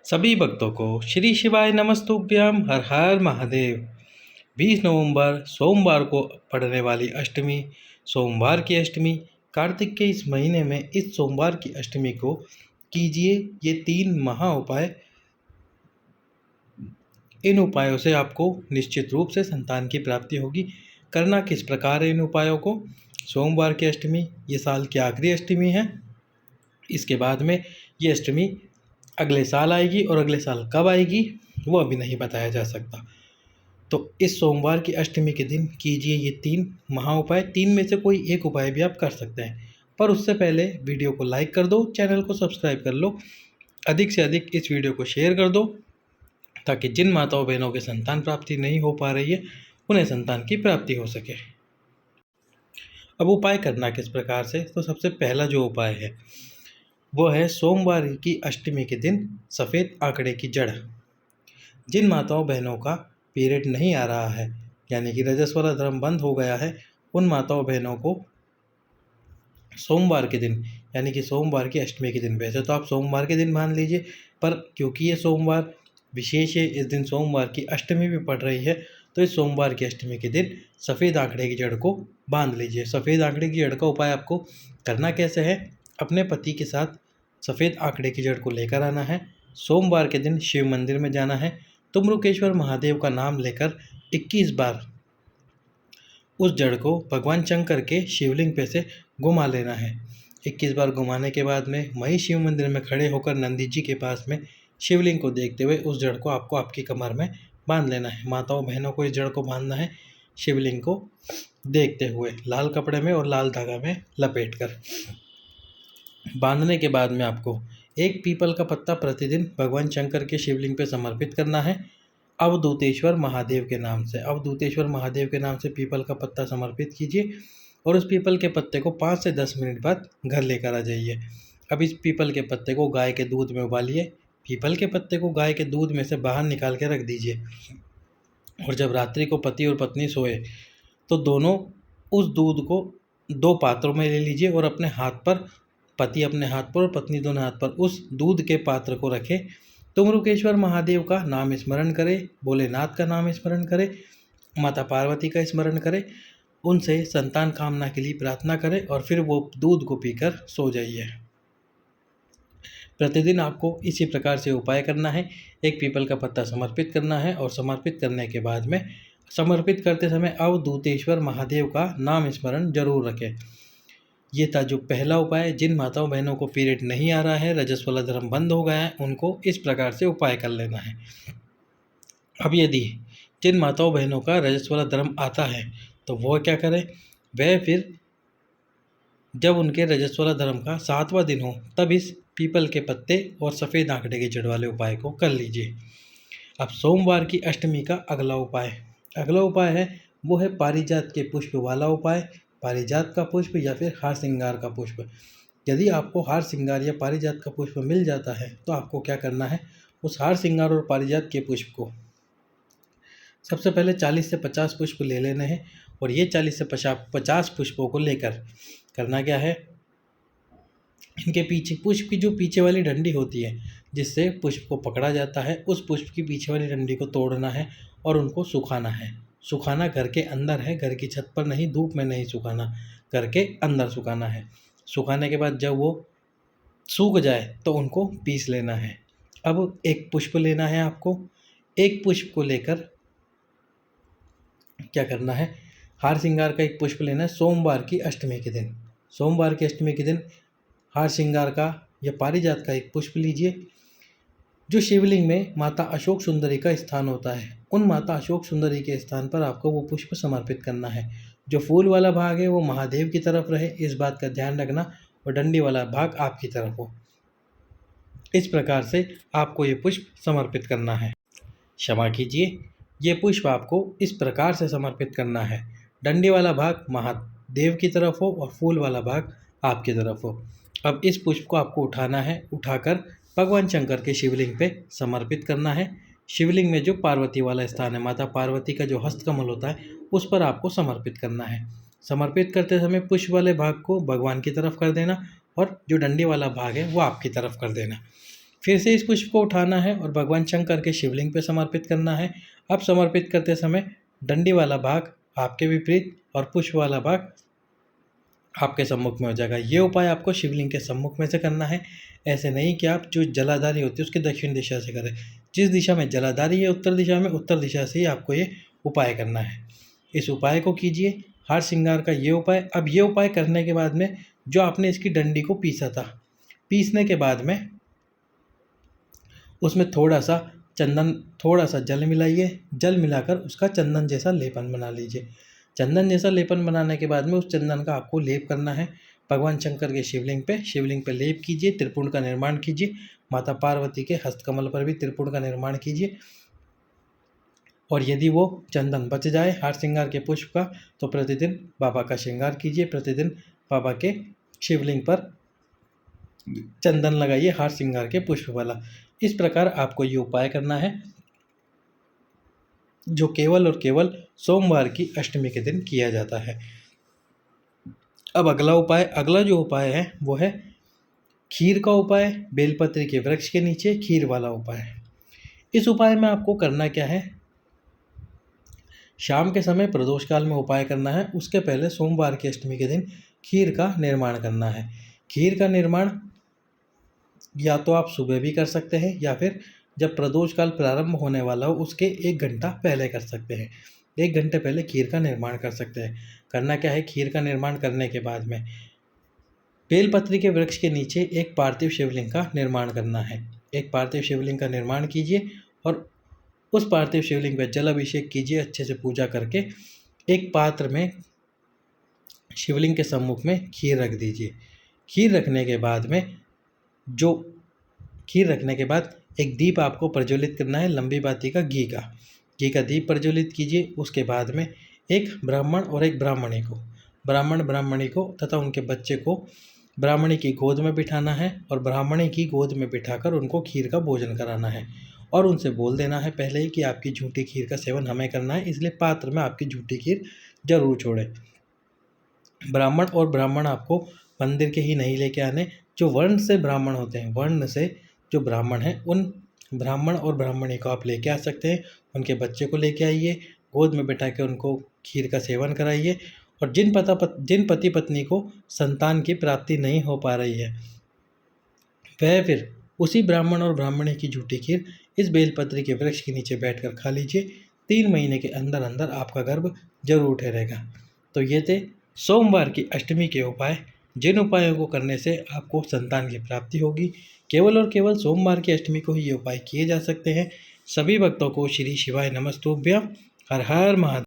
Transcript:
सभी भक्तों को श्री शिवाय नमस्तुभ्यम हर हर महादेव। 20 नवंबर सोमवार को पड़ने वाली अष्टमी, सोमवार की अष्टमी, कार्तिक के इस महीने में इस सोमवार की अष्टमी को कीजिए ये 3 महा उपाय। इन उपायों से आपको निश्चित रूप से संतान की प्राप्ति होगी। करना किस प्रकार है इन उपायों को? सोमवार की अष्टमी ये साल की आखिरी अष्टमी है। इसके बाद में ये अष्टमी अगले साल आएगी और अगले साल कब आएगी वो अभी नहीं बताया जा सकता। तो इस सोमवार की अष्टमी के दिन कीजिए ये 3 महा उपाय। 3 में से कोई एक उपाय भी आप कर सकते हैं, पर उससे पहले वीडियो को लाइक कर दो, चैनल को सब्सक्राइब कर लो, अधिक से अधिक इस वीडियो को शेयर कर दो, ताकि जिन माताओं बहनों के संतान प्राप्ति नहीं हो पा रही है उन्हें संतान की प्राप्ति हो सके। अब उपाय करना किस प्रकार से? तो सबसे पहला जो उपाय है वो है सोमवार की अष्टमी के दिन सफ़ेद आंकड़े की जड़। जिन माताओं बहनों का पीरियड नहीं आ रहा है, यानी कि रजस्वला धर्म बंद हो गया है, उन माताओं बहनों को सोमवार के दिन, यानी कि सोमवार की अष्टमी के दिन, वैसे तो आप सोमवार के दिन मान लीजिए, पर क्योंकि ये सोमवार विशेष है, इस दिन सोमवार की अष्टमी भी पड़ रही है, तो इस सोमवार की अष्टमी के दिन सफ़ेद आंकड़े की जड़ को बांध लीजिए। सफ़ेद आंकड़े की जड़ का उपाय आपको करना कैसे है? अपने पति के साथ सफ़ेद आंकड़े की जड़ को लेकर आना है। सोमवार के दिन शिव मंदिर में जाना है। तुम्रुकेश्वर महादेव का नाम लेकर 21 बार उस जड़ को भगवान शंकर के शिवलिंग पे से घुमा लेना है। 21 बार घुमाने के बाद में वहीं शिव मंदिर में खड़े होकर नंदी जी के पास में शिवलिंग को देखते हुए उस जड़ को आपको आपकी कमर में बांध लेना है। माताओं बहनों को इस जड़ को बांधना है शिवलिंग को देखते हुए, लाल कपड़े में और लाल धागा में लपेट कर। बांधने के बाद में आपको एक पीपल का पत्ता प्रतिदिन भगवान शंकर के शिवलिंग पे समर्पित करना है, अवधूतेश्वर महादेव के नाम से। अवधूतेश्वर महादेव के नाम से पीपल का पत्ता समर्पित कीजिए और उस पीपल के पत्ते को 5 से 10 मिनट बाद घर लेकर आ जाइए। अब इस पीपल के पत्ते को गाय के दूध में उबालिए। पीपल के पत्ते को गाय के दूध में से बाहर निकाल के रख दीजिए और जब रात्रि को पति और पत्नी सोए तो दोनों उस दूध को 2 पात्रों में ले लीजिए और अपने हाथ पर, पति अपने हाथ पर और पत्नी दोनों हाथ पर उस दूध के पात्र को रखें। तुम्रुकेश्वर महादेव का नाम स्मरण करें, भोलेनाथ का नाम स्मरण करें, माता पार्वती का स्मरण करें, उनसे संतान कामना के लिए प्रार्थना करें और फिर वो दूध को पीकर सो जाइए। प्रतिदिन आपको इसी प्रकार से उपाय करना है। एक पीपल का पत्ता समर्पित करना है और समर्पित करने के बाद में समर्पित करते समय अवधूतेश्वर महादेव का नाम स्मरण जरूर रखें। ये था जो पहला उपाय। जिन माताओं बहनों को पीरियड नहीं आ रहा है, रजस्वला धर्म बंद हो गया है, उनको इस प्रकार से उपाय कर लेना है। अब यदि जिन माताओं बहनों का रजस्वला धर्म आता है तो वह क्या करें? वह फिर जब उनके रजस्वला धर्म का 7वां दिन हो तब इस पीपल के पत्ते और सफ़ेद आंकड़े की जड़ वाले उपाय को कर लीजिए। अब सोमवार की अष्टमी का अगला उपाय है वो है पारिजात के पुष्प वाला उपाय। पारिजात का पुष्प या फिर हार श्रृंगार का पुष्प। यदि आपको हार श्रृंगार या पारिजात का पुष्प मिल जाता है तो आपको क्या करना है? उस हार श्रृंगार और पारिजात के पुष्प को सबसे पहले 40 से 50 पुष्प ले लेने हैं और ये 40 से 50 पुष्पों को लेकर करना क्या है? इनके पीछे पुष्प की जो पीछे वाली डंडी होती है जिससे पुष्प को पकड़ा जाता है, उस पुष्प की पीछे वाली डंडी को तोड़ना है और उनको सुखाना है। सुखाना घर के अंदर है, घर की छत पर नहीं, धूप में नहीं सुखाना, घर के अंदर सुखाना है। सुखाने के बाद जब वो सूख जाए तो उनको पीस लेना है। अब एक पुष्प लेना है आपको। एक पुष्प को लेकर क्या करना है? हार श्रृंगार का एक पुष्प लेना है सोमवार की अष्टमी के दिन। सोमवार की अष्टमी के दिन हार श्रृंगार का या पारिजात का एक पुष्प लीजिए। जो शिवलिंग में माता अशोक सुंदरी का स्थान होता है, उन माता अशोक सुंदरी के स्थान पर आपको वो पुष्प समर्पित करना है। जो फूल वाला भाग है वो महादेव की तरफ रहे, इस बात का ध्यान रखना, और डंडी वाला भाग आपकी तरफ हो। इस प्रकार से आपको ये पुष्प समर्पित करना है। क्षमा कीजिए, ये पुष्प आपको इस प्रकार से समर्पित करना है। डंडी वाला भाग महादेव की तरफ हो और फूल वाला भाग आपकी तरफ हो। अब इस पुष्प को आपको उठाना है, उठाकर भगवान शंकर के शिवलिंग पे समर्पित करना है। शिवलिंग में जो पार्वती वाला स्थान है, माता पार्वती का जो हस्तकमल होता है, उस पर आपको समर्पित करना है। समर्पित करते समय पुष्प वाले भाग को भगवान की तरफ कर देना और जो डंडी वाला भाग है वो आपकी तरफ कर देना। फिर से इस पुष्प को उठाना है और भगवान शंकर के शिवलिंग पे समर्पित करना है। अब समर्पित करते समय डंडी वाला भाग आपके विपरीत और पुष्प वाला भाग आपके सम्मुख में हो जाएगा। ये उपाय आपको शिवलिंग के सम्मुख में से करना है। ऐसे नहीं कि आप जो जलाधारी होती है उसकी दक्षिण दिशा से करें। जिस दिशा में जलाधारी है उत्तर दिशा में, उत्तर दिशा से ही आपको ये उपाय करना है। इस उपाय को कीजिए, हार श्रृंगार का ये उपाय। अब ये उपाय करने के बाद में जो आपने इसकी डंडी को पीसा था, पीसने के बाद में उसमें थोड़ा सा चंदन, थोड़ा सा जल मिलाइए। जल मिलाकर उसका चंदन जैसा लेपन बना लीजिए। चंदन जैसा लेपन बनाने के बाद में उस चंदन का आपको लेप करना है भगवान शंकर के शिवलिंग पे लेप कीजिए। त्रिपुंड का निर्माण कीजिए। माता पार्वती के हस्तकमल पर भी त्रिपुंड का निर्माण कीजिए। और यदि वो चंदन बच जाए हार श्रृंगार के पुष्प का, तो प्रतिदिन बाबा का श्रृंगार कीजिए। प्रतिदिन बाबा के शिवलिंग पर चंदन लगाइए हार श्रृंगार के पुष्प वाला। इस प्रकार आपको ये उपाय करना है, जो केवल और केवल सोमवार की अष्टमी के दिन किया जाता है। अब अगला जो उपाय है वो है खीर का उपाय। बेलपत्री के वृक्ष के नीचे खीर वाला उपाय। इस उपाय में आपको करना क्या है, शाम के समय प्रदोष काल में उपाय करना है। उसके पहले सोमवार की अष्टमी के दिन खीर का निर्माण करना है। खीर का निर्माण या तो आप सुबह भी कर सकते हैं या फिर जब प्रदोष काल प्रारंभ होने वाला हो उसके 1 घंटा पहले कर सकते हैं। 1 घंटे पहले खीर का निर्माण कर सकते हैं। करना क्या है, खीर का निर्माण करने के बाद में बेलपत्री के वृक्ष के नीचे एक पार्थिव शिवलिंग का निर्माण करना है। एक पार्थिव शिवलिंग का निर्माण कीजिए और उस पार्थिव शिवलिंग पर जल अभिषेक कीजिए। अच्छे से पूजा करके एक पात्र में शिवलिंग के सम्मुख में खीर रख दीजिए। खीर रखने के बाद एक दीप आपको प्रज्वलित करना है, लंबी बाती का घी का दीप प्रज्वलित कीजिए। उसके बाद में एक ब्राह्मण और एक ब्राह्मणी को तथा उनके बच्चे को ब्राह्मणी की गोद में बिठाना है और ब्राह्मणी की गोद में बिठाकर उनको खीर का भोजन कराना है। और उनसे बोल देना है पहले ही कि आपकी झूठी खीर का सेवन हमें करना है, इसलिए पात्र में आपकी झूठी खीर जरूर छोड़े। ब्राह्मण और ब्राह्मण आपको मंदिर के ही नहीं लेके आने, जो वर्ण से ब्राह्मण होते हैं, वर्ण से जो ब्राह्मण हैं उन ब्राह्मण और ब्राह्मणी को आप लेके आ सकते हैं। उनके बच्चे को लेके आइए, गोद में बैठा के उनको खीर का सेवन कराइए। और जिन पति पत्नी को संतान की प्राप्ति नहीं हो पा रही है, वह फिर उसी ब्राह्मण और ब्राह्मणी की झूठी खीर इस बेलपत्री के वृक्ष के नीचे बैठकर खा लीजिए। 3 महीने के अंदर अंदर आपका गर्भ जरूर ठहरेगा। तो ये थे सोमवार की अष्टमी के उपाय, जिन उपायों को करने से आपको संतान की प्राप्ति होगी। केवल और केवल सोमवार की अष्टमी को ही ये उपाय किए जा सकते हैं। सभी भक्तों को श्री शिवाय नमस्तुभ्यं। हर हर महादेव।